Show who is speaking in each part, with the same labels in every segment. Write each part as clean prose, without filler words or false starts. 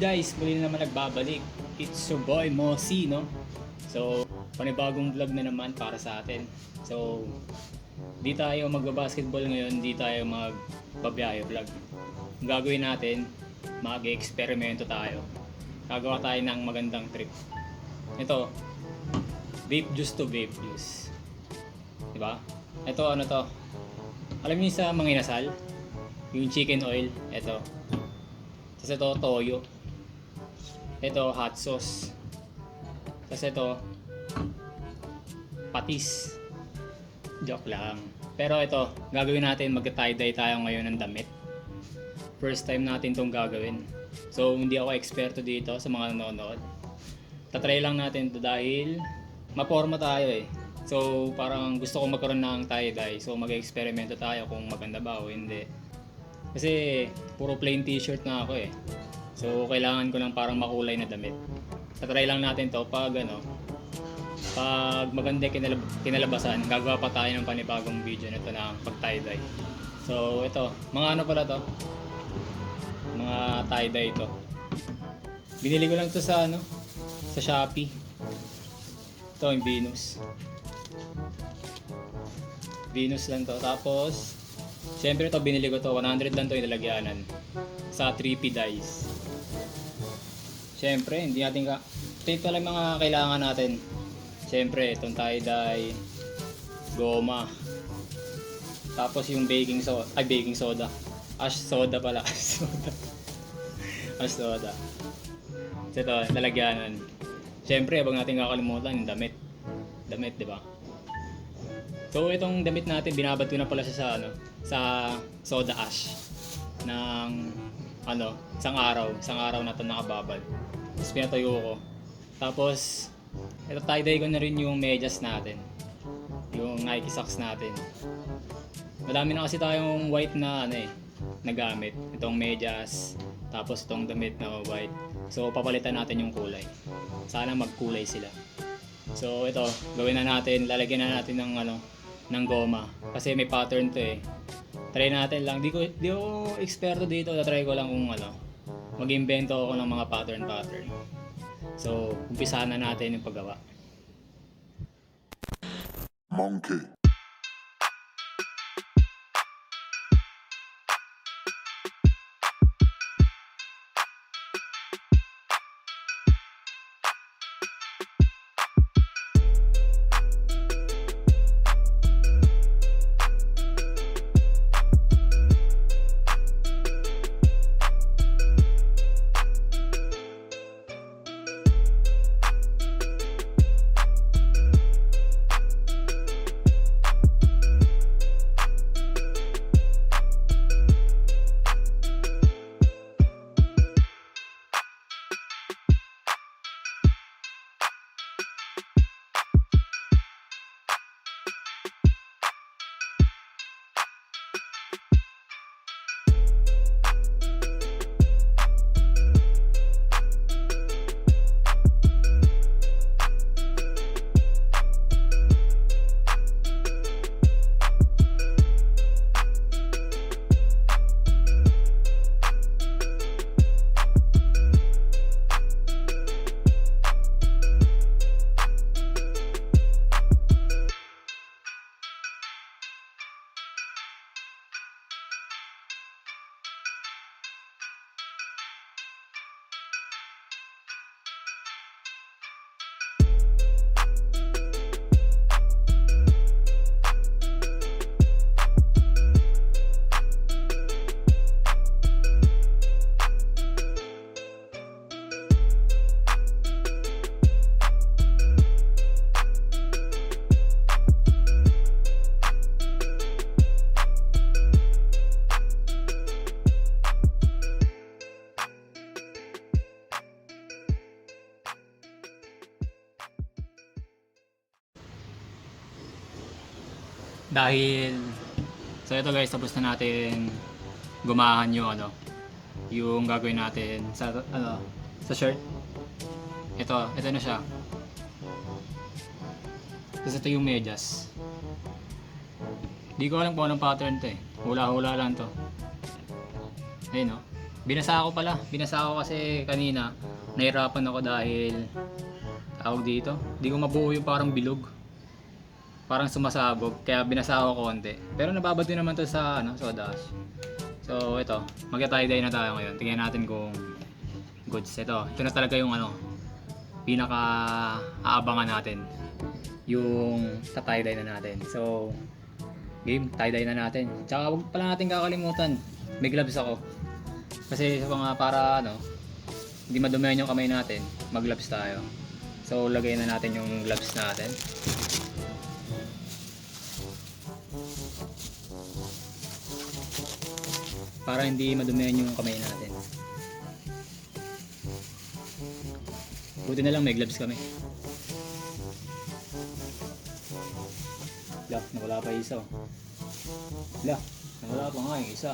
Speaker 1: guys, muli na naman nagbabalik. It's your boy Mosi, no? So, panibagong vlog na naman para sa atin. So, di tayo magbabasketball ngayon, di tayo magbabiyahe vlog. Ang gagawin natin, mag-eksperimento tayo. Gagawa tayo ng magandang trip. Ito, vape juice to vape juice. Diba? Ito, ano to? Alam niyo sa mga inasal? Yung chicken oil, ito. Tapos ito, toyo. Ito, hot sauce. Tapos ito, patis. Joke lang. Pero ito, gagawin natin, mag-tie-dye tayo ngayon ng damit. First time natin itong gagawin. So, hindi ako eksperto dito sa mga nanonood. Tatry lang natin ito dahil maporma tayo eh. So, parang gusto ko magkaroon ng tie-dye. So, mag-eksperimento tayo kung maganda ba o hindi. Kasi, puro plain t-shirt na ako eh. So, kailangan ko ng parang makulay na damit. Tatry lang natin to pag pag maganda kinalabasan, gagawa pa tayo ng panibagong video nito na pag tie-dye. So, ito. Mga ano pala to? Mga tie-dye ito. Binili ko lang to sa sa Shopee. Ito yung Venus. Venus lang to. Tapos, siyempre ito binili ko to. 100 lang to yung lalagyanan. Sa 3P dyes. Siyempre, hindi natin ito lang mga kailangan natin. Siyempre, itong tie-dye, goma. Tapos yung baking soda. Ash soda pala. Ash soda. So ito, lalagyanan. Siyempre, huwag natin kakalimutan yung damit. Damit, di ba? So itong damit natin, binabad ko na pala siya sa soda ash ng isang araw na ito nakababad. Tapos pinatayo ko. Tapos ito, tie-dye ko na rin yung medyas natin, yung Nike socks natin. Madami na kasi tayong white na nagamit. Itong medyas, tapos itong damit na white. So papalitan natin yung kulay. Sana magkulay sila. So ito, gawin na natin, lalagyan na natin ng goma kasi may pattern to eh. Try natin lang. Di ko eksperto dito, try ko lang kung mag-invento ako ng mga pattern. So, umpisahan na natin yung paggawa.
Speaker 2: Monkey.
Speaker 1: So ito guys, tapos na natin gumahan yung gagawin natin sa shirt. Ito na siya. Tapos ito yung medyas. Di ko alam kung anong pattern to eh. Hula-hula lang to. Ayun no. Binasa ko pala. Binasa ko kasi kanina. Nahirapan ako dahil tawag dito. Hindi ko mabuo yung parang bilog. Parang sumasabog. Kaya binasa ko konti. Pero nababad din naman to sa soda ash. So ito, magta-tie-dye na tayo ngayon. Tingnan natin kung goods. Ito na talaga yung pinaka aabangan natin. Yung tie-dye na natin. So game, tie-dye na natin. Tsaka huwag pala natin kakalimutan. May gloves ako. Kasi sa mga para hindi madumihan yung kamay natin, mag-gloves tayo. So lagay na natin yung gloves natin. Para hindi madumihan yung kamay natin. Buti na lang may gloves kami. Nawala pa isa. Nawala pa nga yung isa.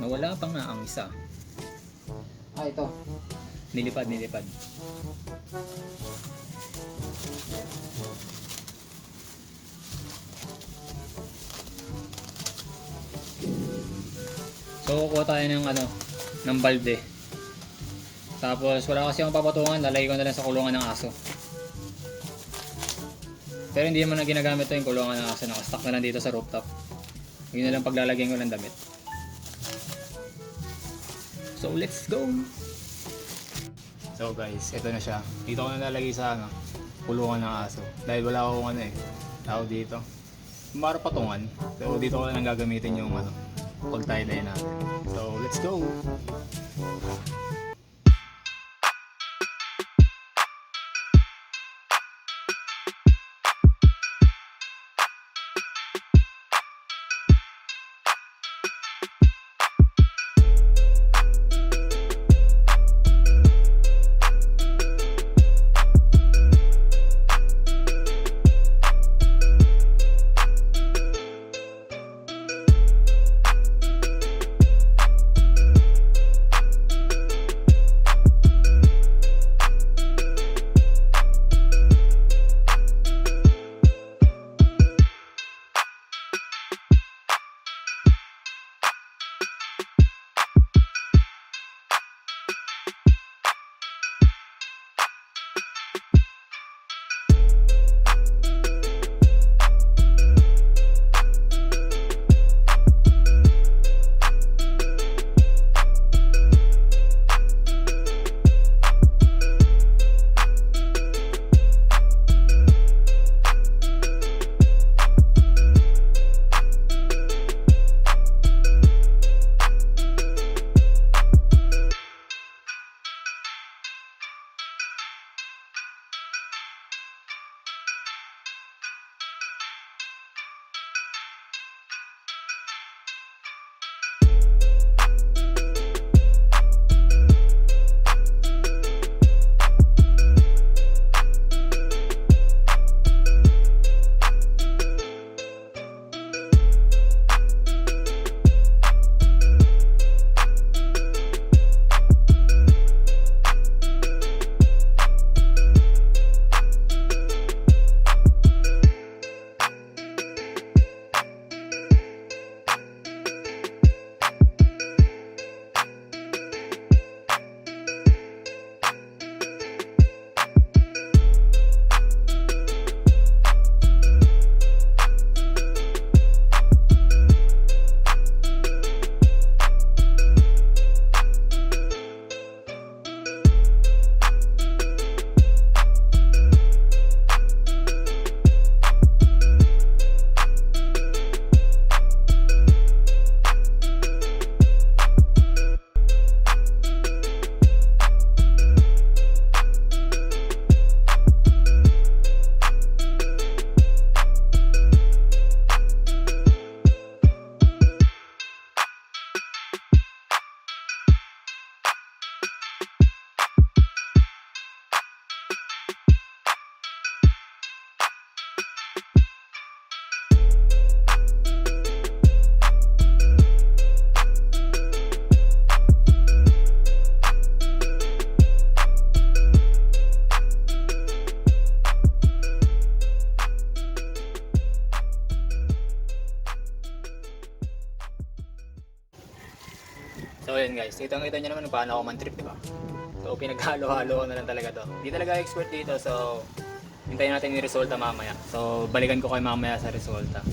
Speaker 1: Nawala pa nga ang isa. Ito. Nilipad. So kukuha tayo ng balde. Tapos wala kasi akong papatungan, lalagay ko na lang sa kulungan ng aso. Pero hindi naman na ginagamit ito yung kulungan ng aso, nakastock na lang dito sa rooftop. Yun na lang paglalagyan ko ng damit. So let's go! So guys, ito na siya. Dito ko na lalagay sa kulungan ng aso. Dahil wala akong tao dito. Mara patungan. So dito ko na lang gagamitin yung pag tie-dye natin. So let's go! So yun guys, kita nyo naman kung paano ako man-trip, diba? So pinaghalo-halo ko na lang talaga to. Hindi talaga expert dito, so hintayin natin yung resulta mamaya. So balikan ko kayo mamaya sa resulta.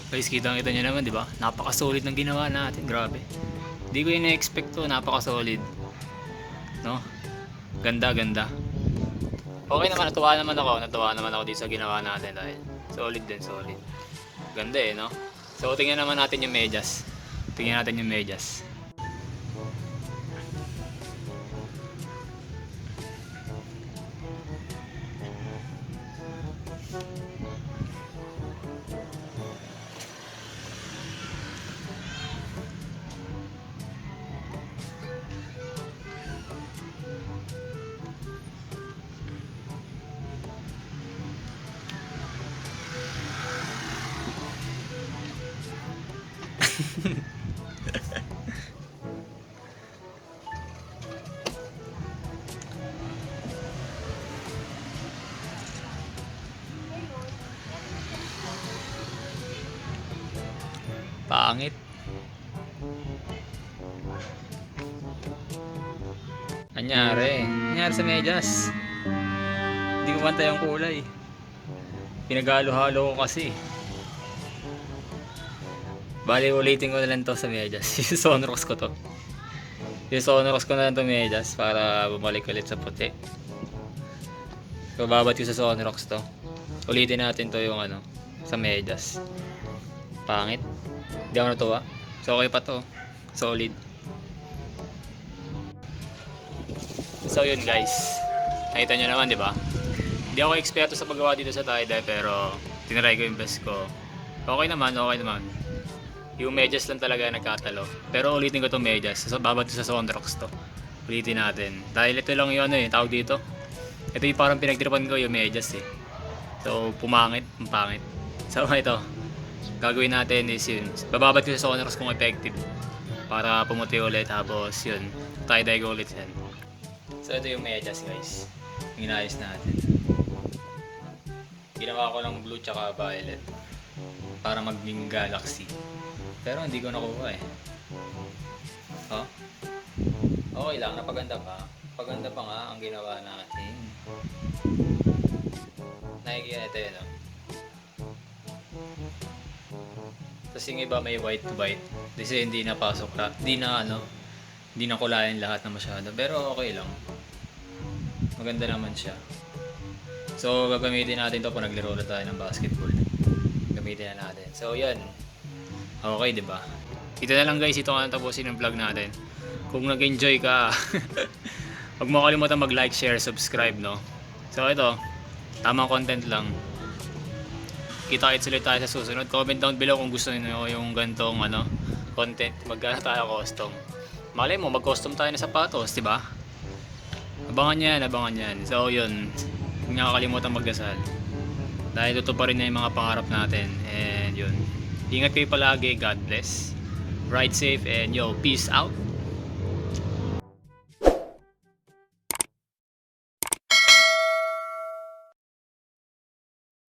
Speaker 1: Guys, kita nyo naman, di ba? Napaka-solid ng ginawa natin, grabe. Hindi ko ina-expect to, napaka-solid. No? Ganda. Okay naman, natuwa naman ako dito sa ginawa natin dahil solid din, solid. Ganda no? So, tingnan naman natin yung medyas. Pangit. Anyari sa medyas. Hindi ko pantay ang kulay. Pinaghalo-halo ko kasi. Bali, ulitin ko na lang to sa medyas. Yung Sonrox ko to. Yung Sonrox ko na lang to medyas para bumalik ulit sa puti. So, babat ko sa Sonrox to. Ulitin natin to yung sa medyas. Pangit. Hindi ako natuwa. So, okay pa to. Solid. So, yun guys. Nakita nyo naman, di ba? Hindi ako eksperto sa paggawa dito sa tie-dye, pero tinry ko yung best ko. Okay naman. Yung medyas lang talaga nagkatalo. Pero ulitin ko itong medyas. So, babat sa Sonrox to. Ulitin natin. Dahil ito lang yung tawag dito. Ito yung parang pinagtripan ko yung medyas eh. So, pangit. So, ito. Gagawin natin is yun. Bababat ko sa Sonrox kung effective. Para pumuti ulit. Tapos yun. Tie-dye ko ulit yan. So, ito yung medyas guys. Yung inayos natin. Ginawa ko lang blue tsaka violet. Para maging galaxy. Pero hindi ko nakuha eh. Oh? Okay lang, napaganda pa. Paganda pa nga ang ginawa natin. Nakikita ito yun, no? Tapos yung iba may white to white. Kasi hindi napasok na, hindi na kulayan lahat na masyado. Pero okay lang. Maganda naman siya. So, gagamitin natin to kung naglaro na tayo ng basketball. Gamitin na natin. So, yan. Okay, di ba? Ito na lang guys, ito nga tapusin ng vlog natin. Kung nag-enjoy ka, huwag mo kalimutan mag-like, share, subscribe, no? So, ito. Tamang content lang. Kita-kits ulit tayo sa susunod. Comment down below kung gusto niyo yung gantong content. Magkano tayo custom. Malay mo, mag-custom tayo na sapatos, di ba? Abangan yan. So, yun. Huwag niyo kakalimutan magdasal. Dahil totoo pa rin na yung mga pangarap natin. And yun. Ingat kayo palagi. God bless. Ride safe and yo, peace out.